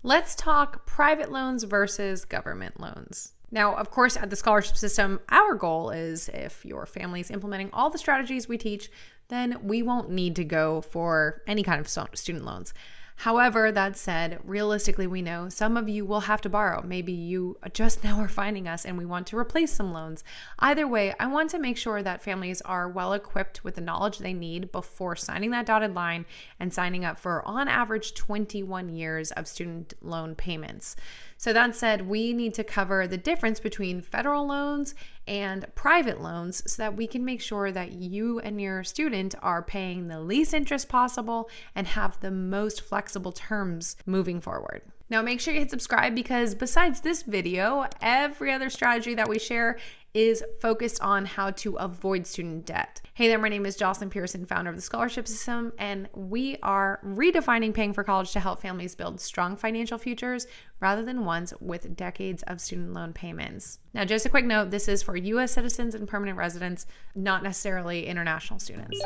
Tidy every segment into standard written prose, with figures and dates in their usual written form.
Let's talk private loans versus government loans. Now, of course, at the scholarship system, our goal is if your family is implementing all the strategies we teach, then we won't need to go for any kind of student loans. However, that said, realistically, we know some of you will have to borrow. Maybe you just now are finding us and we want to replace some loans. Either way, I want to make sure that families are well equipped with the knowledge they need before signing that dotted line and signing up for, on average, 21 years of student loan payments. So that said, we need to cover the difference between federal loans and private loans so that we can make sure that you and your student are paying the least interest possible and have the most flexible terms moving forward. Now make sure you hit subscribe because besides this video, every other strategy that we share is focused on how to avoid student debt. Hey there, my name is Jocelyn Pearson, founder of the Scholarship System, and we are redefining paying for college to help families build strong financial futures rather than ones with decades of student loan payments. Now, just a quick note, this is for U.S. citizens and permanent residents, not necessarily international students.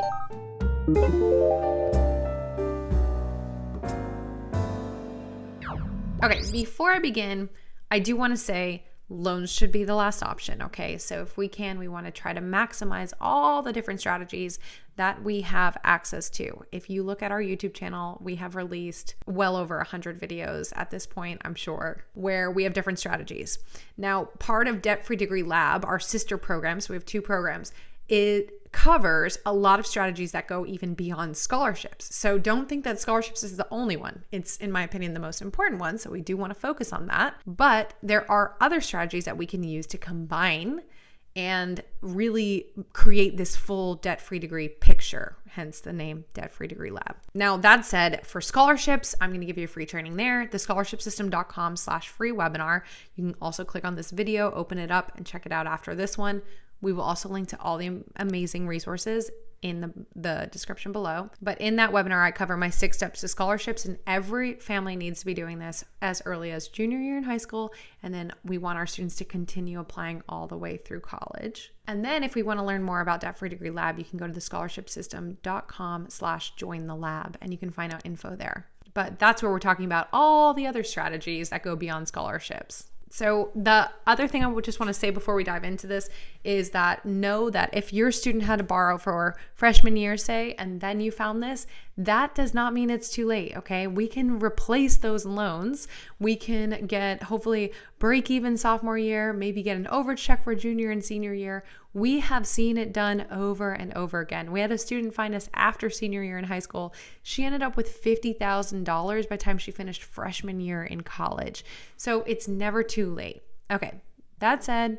Okay, before I begin, I do want to say loans should be the last option, okay? So if we can, we want to try to maximize all the different strategies that we have access to. If you look at our YouTube channel, we have released well over 100 videos at this point, I'm sure, where we have different strategies. Now, part of Debt Free Degree Lab, our sister program, so we have two programs, it covers a lot of strategies that go even beyond scholarships. So don't think that scholarships is the only one. It's, in my opinion, the most important one. So we do want to focus on that. But there are other strategies that we can use to combine and really create this full debt-free degree picture, hence the name Debt Free Degree Lab. Now, that said, for scholarships, I'm going to give you a free training there, thescholarshipsystem.com/free webinar. You can also click on this video, open it up, and check it out after this one. We will also link to all the amazing resources in the description below. But in that webinar, I cover my 6 steps to scholarships, and every family needs to be doing this as early as junior year in high school. And then we want our students to continue applying all the way through college. And then if we want to learn more about Debt Free Degree Lab, you can go to thescholarshipsystem.com/join the lab, and you can find out info there. But that's where we're talking about all the other strategies that go beyond scholarships. So the other thing I would just want to say before we dive into this is that know that if your student had to borrow for freshman year, say, and then you found this, that does not mean it's too late, okay? We can replace those loans. We can get, hopefully, break even sophomore year, maybe get an overage check for junior and senior year. We have seen it done over and over again. We had a student find us after senior year in high school. She ended up with $50,000 by the time she finished freshman year in college. So it's never too late. Okay, that said,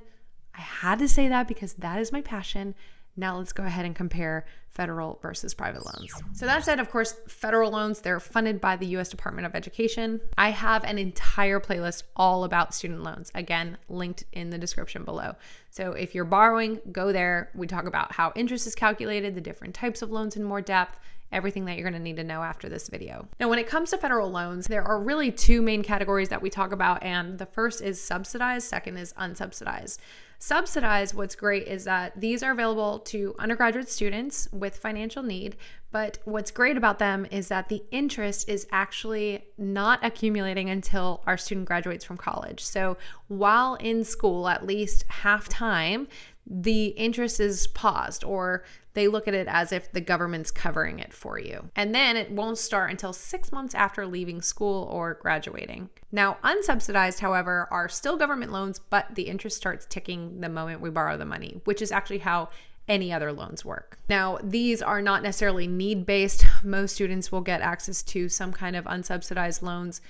I had to say that because that is my passion. Now let's go ahead and compare federal versus private loans. So that said, of course, federal loans, they're funded by the U.S. Department of Education. I have an entire playlist all about student loans, again, linked in the description below. So if you're borrowing, go there. We talk about how interest is calculated, the different types of loans in more depth, everything that you're going to need to know after this video. Now, when it comes to federal loans, there are really 2 main categories that we talk about, and the first is subsidized, second is unsubsidized. Subsidized, what's great is that these are available to undergraduate students with financial need, but what's great about them is that the interest is actually not accumulating until our student graduates from college. So while in school, at least half time, the interest is paused, or they look at it as if the government's covering it for you. And then it won't start until 6 months after leaving school or graduating. Now, unsubsidized, however, are still government loans, but the interest starts ticking the moment we borrow the money, which is actually how any other loans work. Now, these are not necessarily need-based. Most students will get access to some kind of unsubsidized loans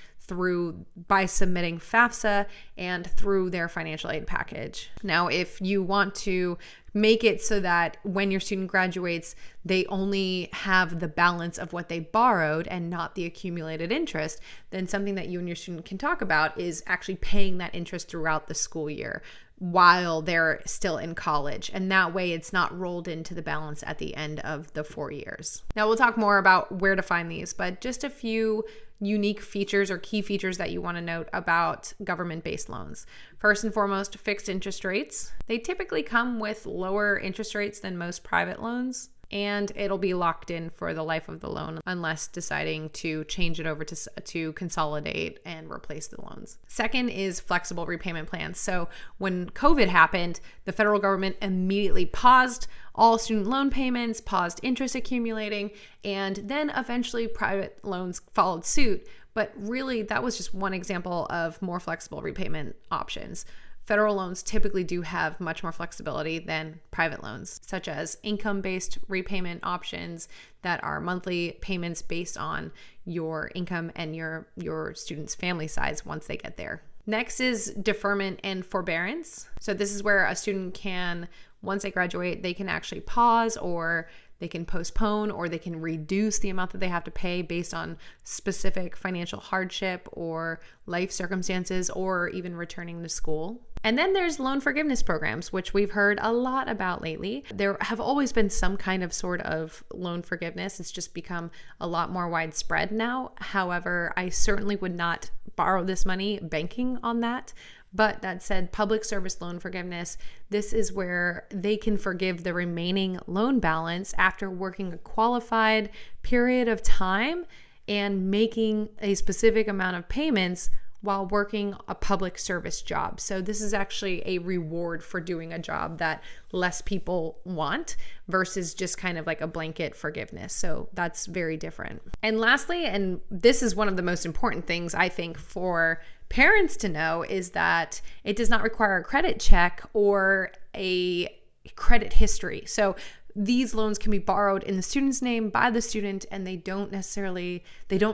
by submitting FAFSA and through their financial aid package. Now, if you want to make it so that when your student graduates, they only have the balance of what they borrowed and not the accumulated interest, then something that you and your student can talk about is actually paying that interest throughout the school year while they're still in college. And that way it's not rolled into the balance at the end of the 4 years. Now we'll talk more about where to find these, but just a few unique features or key features that you want to note about government-based loans. First and foremost, fixed interest rates. They typically come with lower interest rates than most private loans. and it'll be locked in for the life of the loan unless deciding to change it over to consolidate and replace the loans. Second is flexible repayment plans. So when COVID happened, the federal government immediately paused all student loan payments, paused interest accumulating, and then eventually private loans followed suit. But really, that was just one example of more flexible repayment options. Federal loans typically do have much more flexibility than private loans, such as income-based repayment options that are monthly payments based on your income and your student's family size once they get there. Next is deferment and forbearance. So this is where a student can, once they graduate, they can actually pause, or they can postpone, or they can reduce the amount that they have to pay based on specific financial hardship or life circumstances, or even returning to school. And then there's loan forgiveness programs, which we've heard a lot about lately. There have always been some kind of sort of loan forgiveness. It's just become a lot more widespread now. However, I certainly would not borrow this money banking on that. But that said, public service loan forgiveness, this is where they can forgive the remaining loan balance after working a qualified period of time and making a specific amount of payments while working a public service job. So this is actually a reward for doing a job that less people want versus just kind of like a blanket forgiveness. So that's very different. And lastly, and this is one of the most important things I think for parents to know, is that it does not require a credit check or a credit history. So these loans can be borrowed in the student's name by the student, and they don't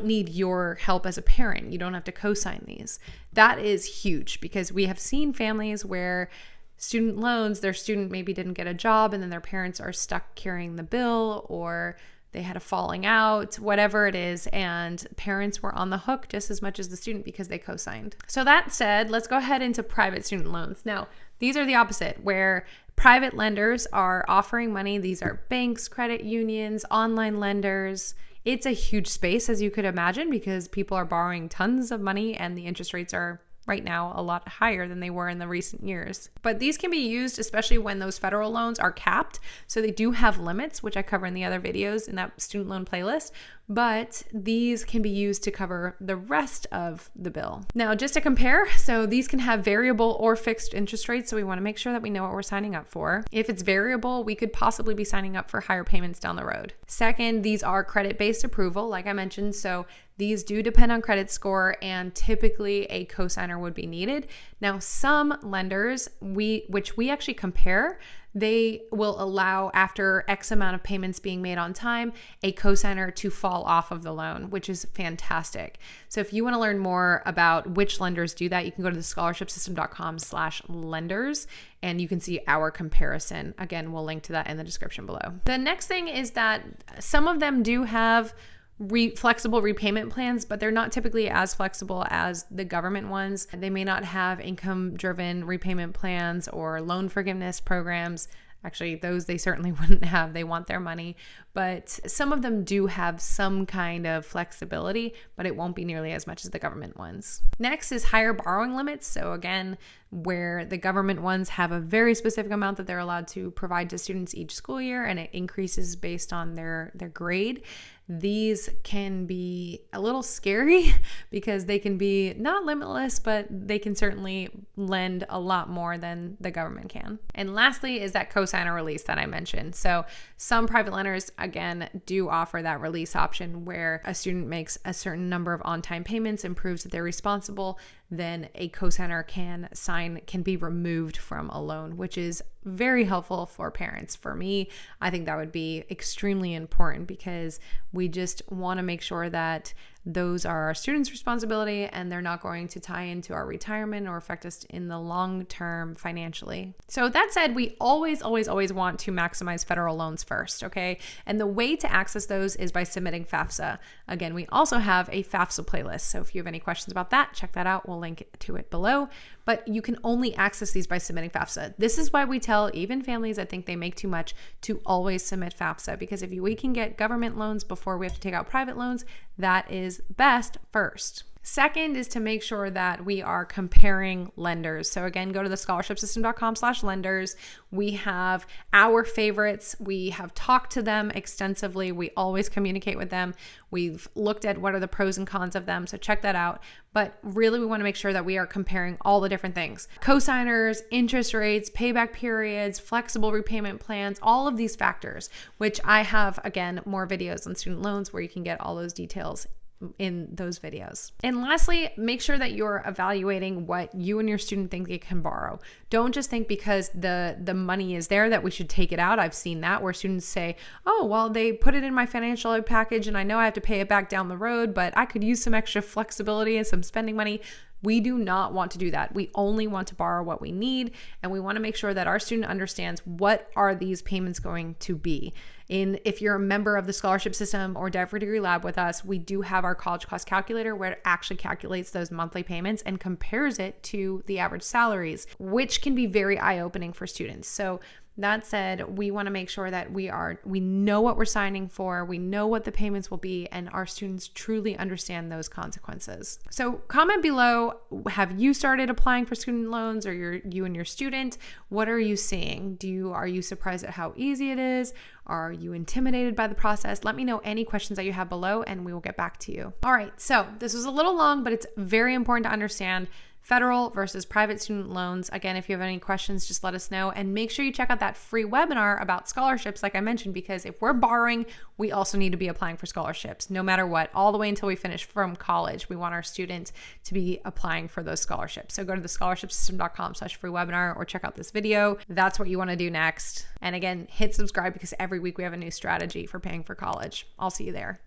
need your help as a parent. You don't have to co-sign these. That is huge, because we have seen families where student loans, their student maybe didn't get a job and then their parents are stuck carrying the bill, or they had a falling out, whatever it is, and parents were on the hook just as much as the student because they co-signed. So that said, let's go ahead into private student loans. Now, these are the opposite, where private lenders are offering money. These are banks, credit unions, online lenders. It's a huge space, as you could imagine, because people are borrowing tons of money and the interest rates are right now a lot higher than they were in the recent years. But these can be used especially when those federal loans are capped. So they do have limits, which I cover in the other videos in that student loan playlist. But these can be used to cover the rest of the bill. Now, just to compare, so these can have variable or fixed interest rates. So we want to make sure that we know what we're signing up for. If it's variable, we could possibly be signing up for higher payments down the road. Second, these are credit-based approval, like I mentioned. So these do depend on credit score, and typically a cosigner would be needed. Now, some lenders, which we actually compare, they will allow, after X amount of payments being made on time, a cosigner to fall off of the loan, which is fantastic. So if you want to learn more about which lenders do that, you can go to thescholarshipsystem.com/lenders and you can see our comparison. Again, we'll link to that in the description below. The next thing is that some of them do have flexible repayment plans, but they're not typically as flexible as the government ones. They may not have income-driven repayment plans or loan forgiveness programs. Actually, those they certainly wouldn't have. They want their money. But some of them do have some kind of flexibility, but it won't be nearly as much as the government ones. Next is higher borrowing limits. So again, where the government ones have a very specific amount that they're allowed to provide to students each school year, and it increases based on their grade. These can be a little scary because they can be not limitless, but they can certainly lend a lot more than the government can. And lastly is that cosigner release that I mentioned. So some private lenders, again, do offer that release option where a student makes a certain number of on-time payments and proves that they're responsible, then a cosigner can be removed from a loan, which is very helpful for parents. For me, I think that would be extremely important because we just want to make sure that those are our students' responsibility and they're not going to tie into our retirement or affect us in the long term financially. So that said, we always want to maximize federal loans first, okay? And the way to access those is by submitting FAFSA. Again, we also have a FAFSA playlist. So if you have any questions about that, check that out. We'll link to it below. But you can only access these by submitting FAFSA. This is why we tell even families that think they make too much to always submit FAFSA, because if we can get government loans before we have to take out private loans, that is best first. Second is to make sure that we are comparing lenders. So again, go to the scholarshipsystem.com/lenders. We have our favorites. We have talked to them extensively. We always communicate with them. We've looked at what are the pros and cons of them. So check that out. But really, we want to make sure that we are comparing all the different things: cosigners, interest rates, payback periods, flexible repayment plans, all of these factors, which I have, again, more videos on student loans where you can get all those details in those videos. And lastly, make sure that you're evaluating what you and your student think they can borrow. Don't just think because the money is there that we should take it out. I've seen that where students say, oh, well, they put it in my financial aid package and I know I have to pay it back down the road, but I could use some extra flexibility and some spending money. We do not want to do that. We only want to borrow what we need, and we want to make sure that our student understands what are these payments going to be. If you're a member of the scholarship system or Debt Free Degree Lab with us, we do have our college cost calculator where it actually calculates those monthly payments and compares it to the average salaries, which can be very eye-opening for students. So that said, we want to make sure that we know what we're signing for, we know what the payments will be, and our students truly understand those consequences. So comment below, have you started applying for student loans, or you and your student? What are you seeing? Are you surprised at how easy it is? Are you intimidated by the process? Let me know any questions that you have below and we will get back to you. All right, so this was a little long, but it's very important to understand federal versus private student loans. Again, if you have any questions, just let us know, and make sure you check out that free webinar about scholarships, like I mentioned, because if we're borrowing, we also need to be applying for scholarships, no matter what, all the way until we finish from college. We want our students to be applying for those scholarships. So go to the scholarshipsystem.com/free webinar or check out this video. That's what you want to do next. And again, hit subscribe because every week we have a new strategy for paying for college. I'll see you there.